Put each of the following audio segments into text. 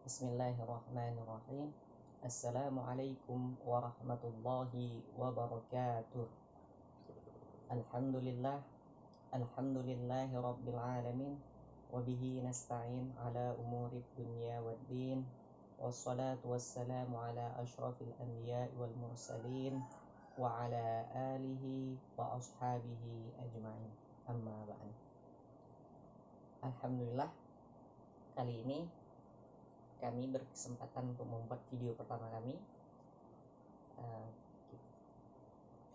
Bismillahirrahmanirrahim. Assalamualaikum warahmatullahi wabarakatuh. Alhamdulillah, alhamdulillahi rabbil alamin. Wabihi nasta'in ala umuri dunya waddin. Wassalatu wassalamu ala ashrafil anbiya wal mursalin wa ala alihi wa ashabihi ajma'in. Amma ba'd. Alhamdulillah, kali ini kami berkesempatan untuk membuat video pertama kami,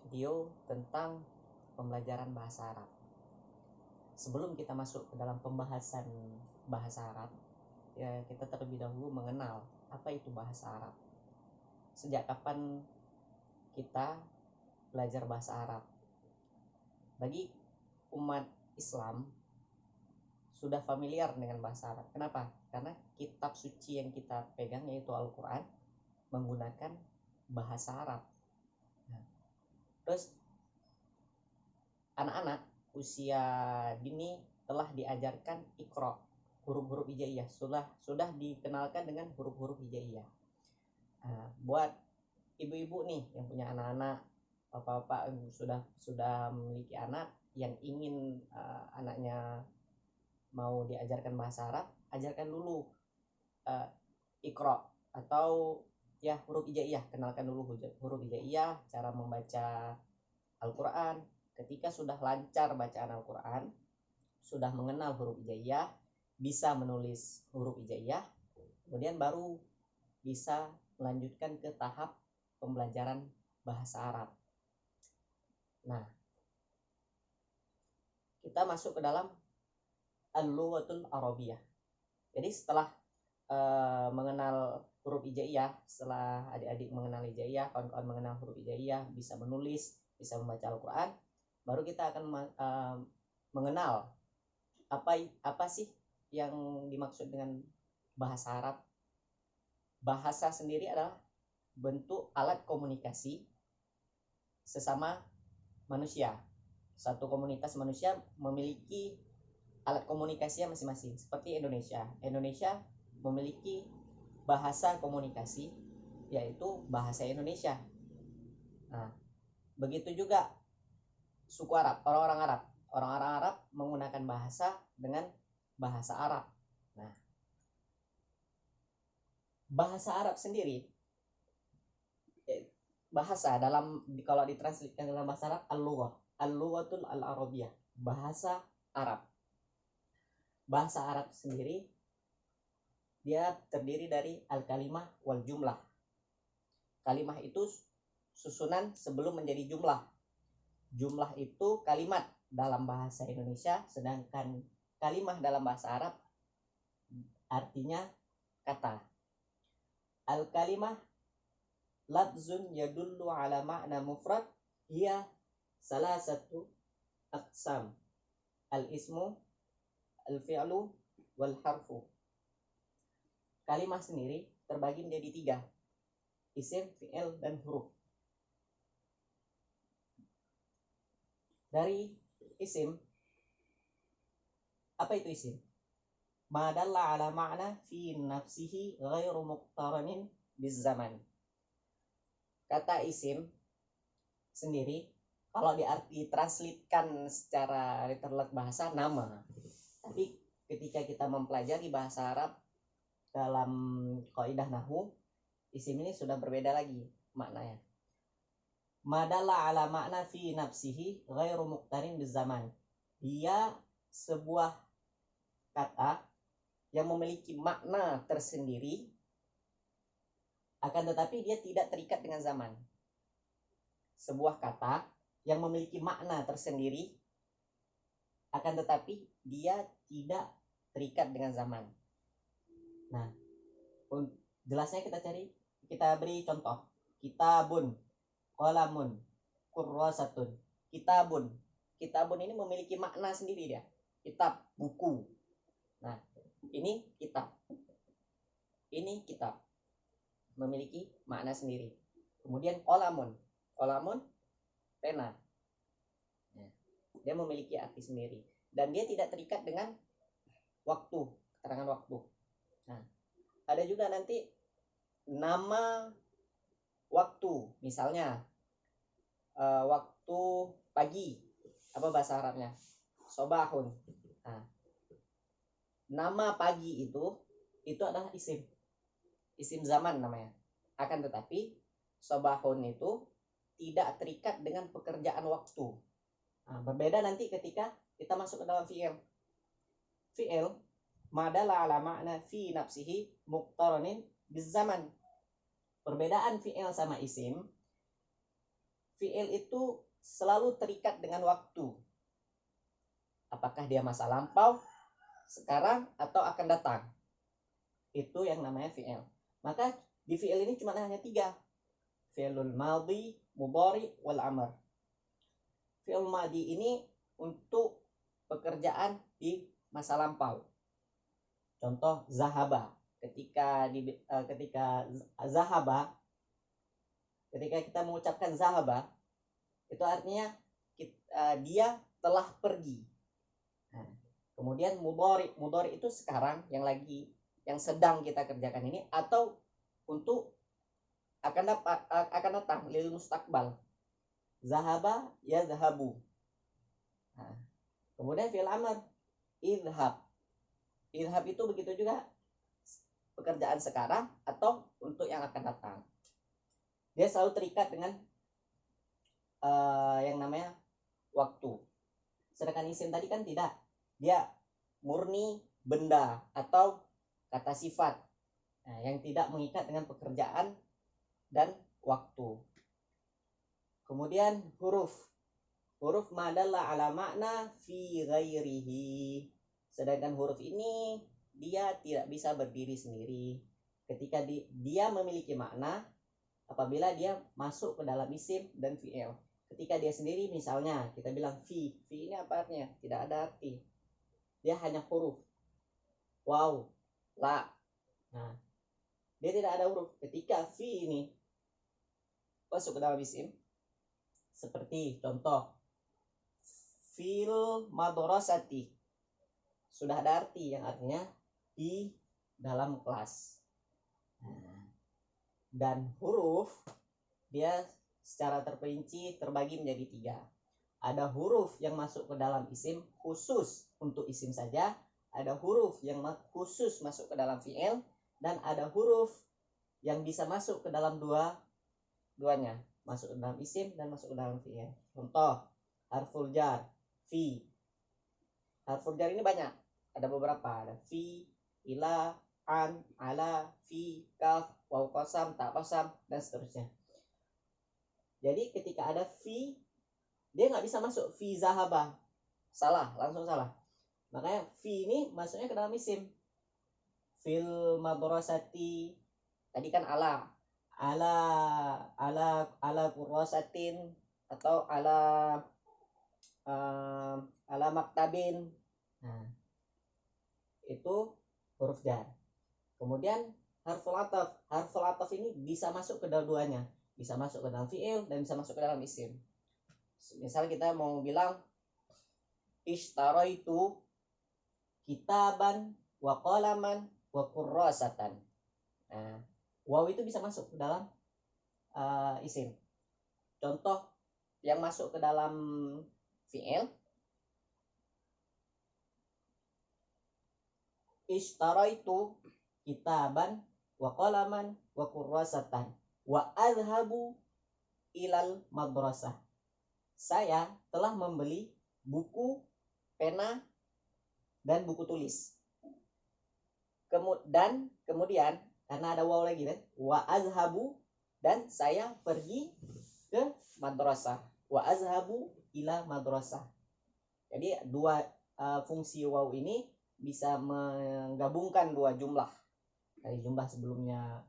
video tentang pembelajaran bahasa Arab. Sebelum kita masuk ke dalam pembahasan bahasa Arab, ya kita terlebih dahulu mengenal apa itu bahasa Arab. Sejak kapan kita belajar bahasa Arab? Bagi umat Islam sudah familiar dengan bahasa Arab. Kenapa? Karena kitab suci yang kita pegang yaitu Al-Quran menggunakan bahasa Arab. Nah, terus anak-anak usia dini telah diajarkan Iqra, huruf-huruf hijaiyah, sudah dikenalkan dengan huruf-huruf hijaiyah. Nah, buat ibu-ibu nih yang punya anak-anak, bapak-bapak sudah memiliki anak yang ingin anaknya mau diajarkan bahasa Arab, ajarkan dulu Iqra atau ya huruf hijaiyah, kenalkan dulu huruf hijaiyah, cara membaca Al-Quran. Ketika sudah lancar bacaan Al-Quran, sudah mengenal huruf hijaiyah, bisa menulis huruf hijaiyah, kemudian baru bisa melanjutkan ke tahap pembelajaran bahasa Arab. Nah, kita masuk ke dalam Al-Lughatul Arabiyah. Jadi setelah mengenal huruf hijaiyah, setelah adik-adik mengenal hijaiyah, kawan-kawan mengenal huruf hijaiyah, bisa menulis, bisa membaca Al-Quran, baru kita akan mengenal apa sih yang dimaksud dengan bahasa Arab. Bahasa sendiri adalah bentuk alat komunikasi sesama manusia. Satu komunitas manusia memiliki alat komunikasinya masing-masing. Seperti Indonesia memiliki bahasa komunikasi yaitu bahasa Indonesia. Nah, begitu juga suku Arab, orang-orang Arab menggunakan bahasa dengan bahasa Arab. Nah, bahasa Arab sendiri, bahasa dalam kalau ditranslitkan dalam bahasa Arab, al-lughatul al-arabiyah, bahasa Arab. Bahasa Arab sendiri dia terdiri dari al-kalimah wal jumlah. Kalimah itu susunan sebelum menjadi jumlah. Jumlah itu kalimat dalam bahasa Indonesia, sedangkan kalimah dalam bahasa Arab artinya kata. Al-kalimah lafzun yadullu ala ma'na mufrad hiya salasatu aqsam. Al-ismu, al-fi'lu, wal harfu. Kalimah sendiri terbagi menjadi 3, isim, fi'il, dan huruf. Dari isim, apa itu isim? Ma dalla ala ma'na fi nafsihi ghairu muqtaranin biz zaman. Kata isim sendiri kalau ditranslitkan secara literal bahasa nama. Tapi ketika kita mempelajari bahasa Arab dalam kaidah nahwu, isim ini sudah berbeda lagi maknanya. Madalla ala makna fi nafsihi ghairu muqtarin biz zaman. Dia sebuah kata yang memiliki makna tersendiri, akan tetapi dia tidak terikat dengan zaman. Sebuah kata yang memiliki makna tersendiri, akan tetapi dia tidak terikat dengan zaman. Nah, jelasnya kita beri contoh. Kitabun, qalamun, kurrasatun. Kitabun ini memiliki makna sendiri dia. Kitab, buku. Nah, ini kitab memiliki makna sendiri. Kemudian qalamun pena, dia memiliki arti sendiri dan dia tidak terikat dengan waktu, keterangan waktu. Nah, ada ada juga nanti nama waktu, misalnya waktu pagi, apa bahasa Arabnya, sobahun. Nah, nama pagi itu adalah isim zaman namanya. Akan tetapi sobahun itu tidak terikat dengan pekerjaan waktu. Nah, berbeda nanti ketika kita masuk ke dalam fi'il madalla ala ma'na fi nafsihi muqtaranin bizaman. Perbedaan fi'il sama isim, fi'il itu selalu terikat dengan waktu. Apakah dia masa lampau, sekarang, atau akan datang. Itu yang namanya fi'il. Maka di fi'il ini cuma hanya 3. Fi'ilul madhi, mudhari, wal amr. Fi'il madhi ini untuk pekerjaan di masa lampau. Contoh zahaba. Ketika zahaba, ketika kita mengucapkan zahaba, itu artinya dia telah pergi. Nah, kemudian mudhari itu sekarang, yang sedang kita kerjakan ini, atau untuk akan datang, lil mustaqbal. Zahaba ya zahabu. Nah, kemudian fi'il amr idhab. Idhab itu begitu juga, pekerjaan sekarang atau untuk yang akan datang. Dia selalu terikat dengan yang namanya waktu. Sedangkan isim tadi kan tidak, dia murni benda atau kata sifat, yang tidak mengikat dengan pekerjaan dan waktu. Kemudian huruf madalla ala makna fi ghairihi. Sedangkan huruf ini dia tidak bisa berdiri sendiri ketika dia memiliki makna apabila dia masuk ke dalam isim dan fi'il. Ketika dia sendiri, misalnya kita bilang fi ini apa artinya? Tidak ada arti. Dia hanya huruf. Waw, la. Nah, dia tidak ada huruf. Ketika fi ini masuk ke dalam isim, seperti contoh fil madrasati, sudah ada arti, yang artinya di dalam kelas. Dan huruf dia secara terperinci terbagi menjadi 3. Ada huruf yang masuk ke dalam isim khusus untuk isim saja, ada huruf yang khusus masuk ke dalam fi'il, dan ada huruf yang bisa masuk ke dalam duanya, masuk ke dalam isim dan masuk ke dalam fi'il. Contoh harful jar, fi. Harful jar ini banyak, ada beberapa, ada fi, ila, an, ala, fi, kaf, waw qasam, ta qasam, dan seterusnya. Jadi ketika ada fi, dia nggak bisa masuk fi zahaba, langsung salah. Makanya fi ini masuknya ke dalam isim. Fil madrasati, tadi kan ala kurrasatin, atau ala maktabin. Nah, itu huruf jar. Kemudian harful ataf ini bisa masuk ke dua-duanya, bisa masuk ke dalam fi'il dan bisa masuk ke dalam isim. Misal kita mau bilang ishtaraitu kitaban wa qalaman wa kurrasatan. Nah, waw itu bisa masuk ke dalam isim. Contoh yang masuk ke dalam fi'il, ishtaraitu kitaban wa qalaman wa kurrasatan wa adhabu ilal madrasah. Saya telah membeli buku, pena, dan buku tulis. Kemudian karena ada waw lagi kan, wa azhabu, dan saya pergi ke madrasah, wa azhabu ila madrasah. Jadi dua fungsi waw ini bisa menggabungkan dua jumlah, dari jumlah sebelumnya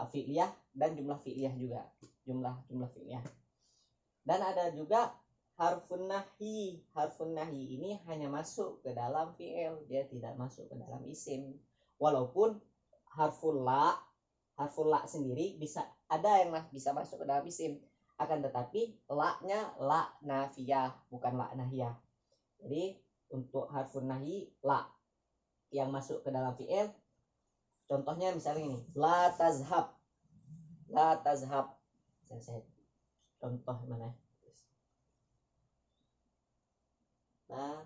fi'liyah dan jumlah fi'liyah juga, jumlah fi'liyah. Dan ada juga harfun nahi. Harfun nahi ini hanya masuk ke dalam fi'il, dia tidak masuk ke dalam isim. Walaupun harful la sendiri bisa ada yang bisa masuk ke dalam isim, akan tetapi la-nya la nafiyah, bukan la nahiyah. Jadi untuk harfun nahi, la yang masuk ke dalam fi'il Contohnya misalnya ini, la tazhab. La tazhab. Saya contoh mana? La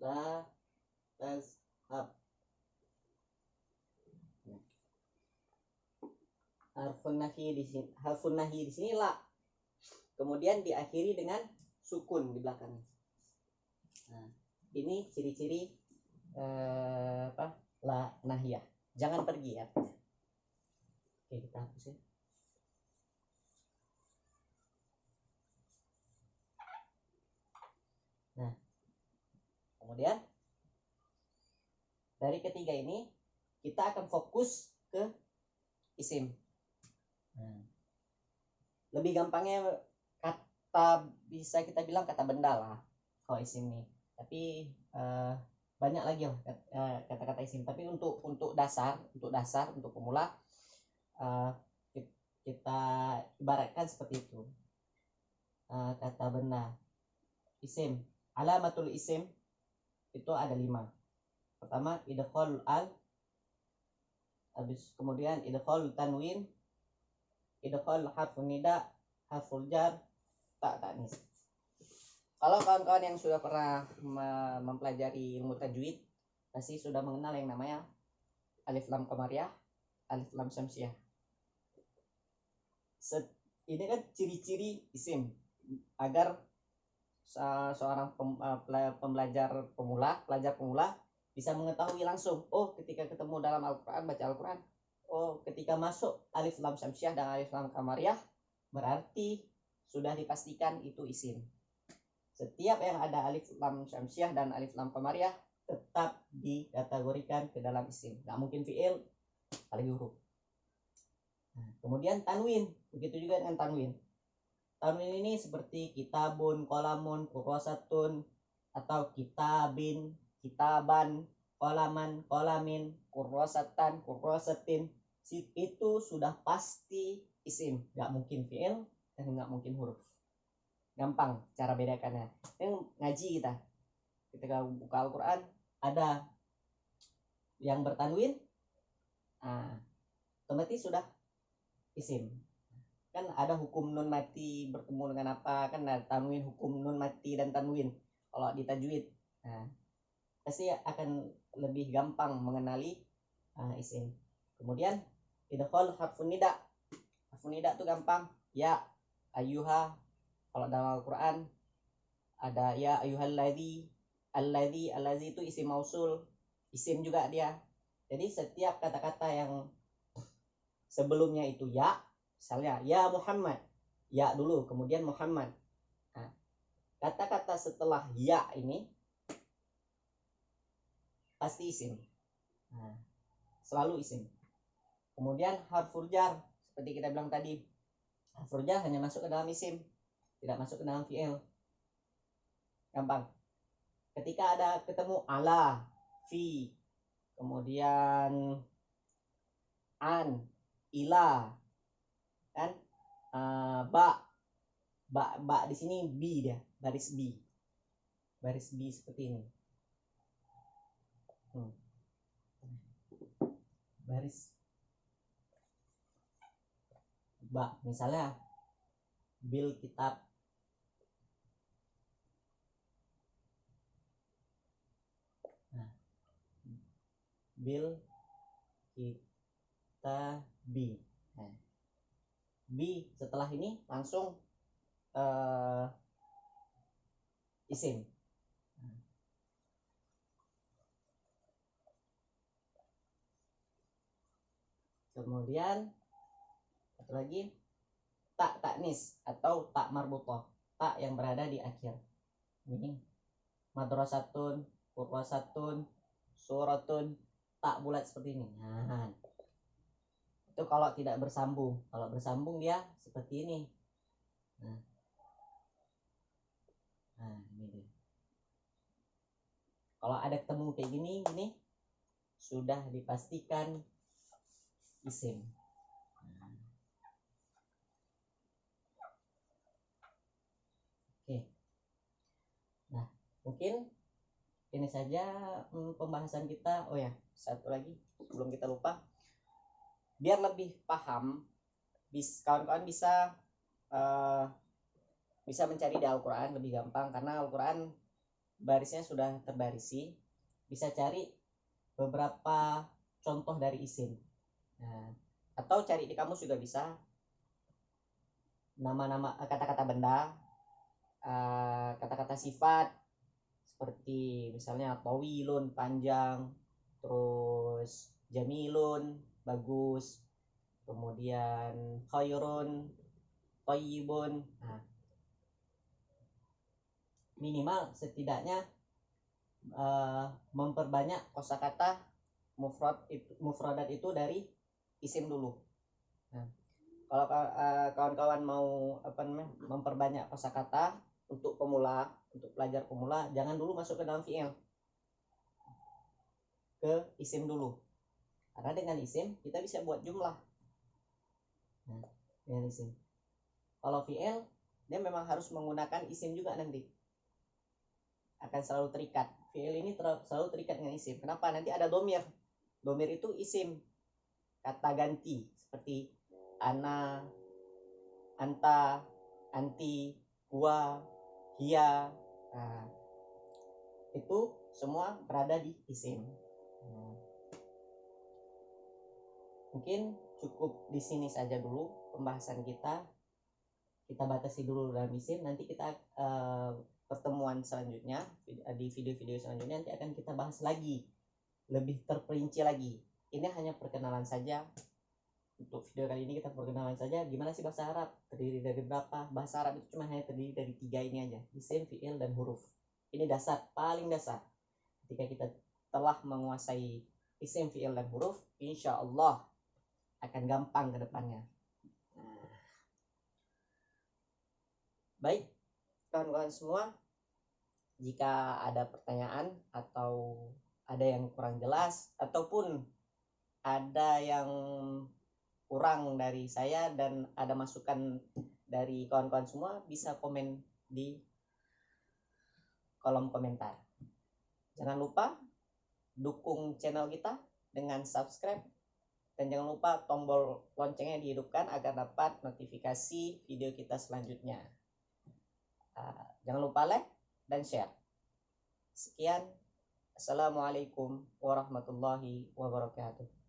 la tazhab. Harfun nahi di sini la. Kemudian diakhiri dengan sukun di belakangnya. Nah, ini ciri-ciri la nahiyah. Jangan pergi ya. Oke, kita hapus ya. Nah, kemudian dari ketiga ini kita akan fokus ke isim. Nah, lebih gampangnya kata, bisa kita bilang kata benda lah kalau isim ini. Tapi banyak lagi kata-kata isim. Tapi untuk dasar untuk pemula kita ibaratkan seperti itu. Kata benda isim, alamatul isim itu ada 5. Pertama idkhal al, habis kemudian idkhal tanwin, idkhal harfun nida, harful jar, ta ta'nis. Kalau kawan-kawan yang sudah pernah mempelajari ilmu tajwid pasti sudah mengenal yang namanya alif lam qamariyah, alif lam syamsiyah. Ini kan ciri-ciri isim agar seorang pelajar pemula bisa mengetahui langsung, oh ketika ketemu dalam Al-Quran, baca Al-Quran, oh ketika masuk alif lam syamsiyah dan alif lam qamariyah berarti sudah dipastikan itu isim. Setiap yang ada alif lam syamsiyah dan alif lam qamariyah tetap dikategorikan ke dalam isim. Nggak mungkin fi'il, apalagi huruf. Nah, kemudian tanwin, begitu juga dengan tanwin. Tanwin ini seperti kitabun, kolamun, kurosatun, atau kitabin, kitaban, kolaman, kolamin, kurosatan, kurosatin. Itu sudah pasti isim, nggak mungkin fi'il dan nggak mungkin huruf. Gampang cara bedakannya. Yang ngaji kita ketika buka Al-Quran ada yang bertanwin, otomatis sudah isim. Kan ada hukum nun mati bertemu dengan apa, kan ada tanwin, hukum nun mati dan tanwin kalau di tajwid. Pasti akan lebih gampang mengenali isim. Kemudian idkhal harfun nida. Harfun nida itu gampang, ya ayyuha. Kalau dalam Al-Quran ada ya ayyuhalladzi, alladzi itu isim mausul, isim juga dia. Jadi setiap kata-kata yang sebelumnya itu ya, misalnya ya Muhammad, ya dulu kemudian Muhammad. Nah, kata-kata setelah ya ini pasti isim. Nah, selalu isim. Kemudian harful jar, seperti kita bilang tadi, harful jar hanya masuk ke dalam isim, tidak masuk ke dalam fi'il. Gampang. Ketika ada ketemu ala, fi, kemudian an, ila, kan, ba di sini b dia, baris b seperti ini. Baris ba, misalnya bil kitab, bil kita b. B setelah ini langsung isim. Kemudian satu lagi tak taknis atau tak marbutoh, tak yang berada di akhir. Ini madrasatun, qurrasatun, suratun, kotak bulat seperti ini. Nah, itu kalau tidak bersambung. Kalau bersambung dia seperti ini. Nah, ini dia. Kalau ada ketemu kayak gini sudah dipastikan isim. Oke. Nah, mungkin ini saja pembahasan kita. Oh ya, satu lagi sebelum kita lupa, biar lebih paham, kawan-kawan bisa mencari di Al-Quran lebih gampang, karena Al-Quran barisnya sudah terbarisi. Bisa cari beberapa contoh dari isim. Nah, atau cari di kamus juga bisa, nama-nama kata-kata benda, kata-kata sifat seperti misalnya tawilun panjang, terus jamilun bagus, kemudian khairun thayyibun. Nah, minimal setidaknya memperbanyak kosakata mufradat itu dari isim dulu. Nah, kalau kawan-kawan mau memperbanyak kosakata untuk pemula, untuk pelajar pemula, jangan dulu masuk ke dalam fi'il, ke isim dulu, karena dengan isim kita bisa buat jumlah. Nah, dengan isim. Kalau fi'il dia memang harus menggunakan isim juga, nanti akan selalu terikat. Fi'il ini selalu terikat dengan isim. Kenapa? Nanti ada domir. Domir itu isim, kata ganti, seperti ana, anta, anti, huwa, hiya. Nah, itu semua berada di isim. Mungkin cukup di sini saja dulu pembahasan kita. Kita batasi dulu dalam isim. Nanti kita pertemuan selanjutnya, di video-video selanjutnya nanti akan kita bahas lagi, lebih terperinci lagi. Ini hanya perkenalan saja. Untuk video kali ini kita perkenalan saja gimana sih bahasa Arab, terdiri dari berapa. Bahasa Arab itu cuma hanya terdiri dari 3 ini aja, isim, fi'il, dan huruf. Ini dasar, paling dasar. Ketika kita telah menguasai isim, fi'il, dan huruf, insya Allah akan gampang ke depannya. Baik, kawan-kawan semua, jika ada pertanyaan atau ada yang kurang jelas, ataupun ada yang kurang dari saya dan ada masukan dari kawan-kawan semua, bisa komen di kolom komentar. Jangan lupa dukung channel kita dengan subscribe, dan jangan lupa tombol loncengnya dihidupkan agar dapat notifikasi video kita selanjutnya. Jangan lupa like dan share. Sekian, assalamualaikum warahmatullahi wabarakatuh.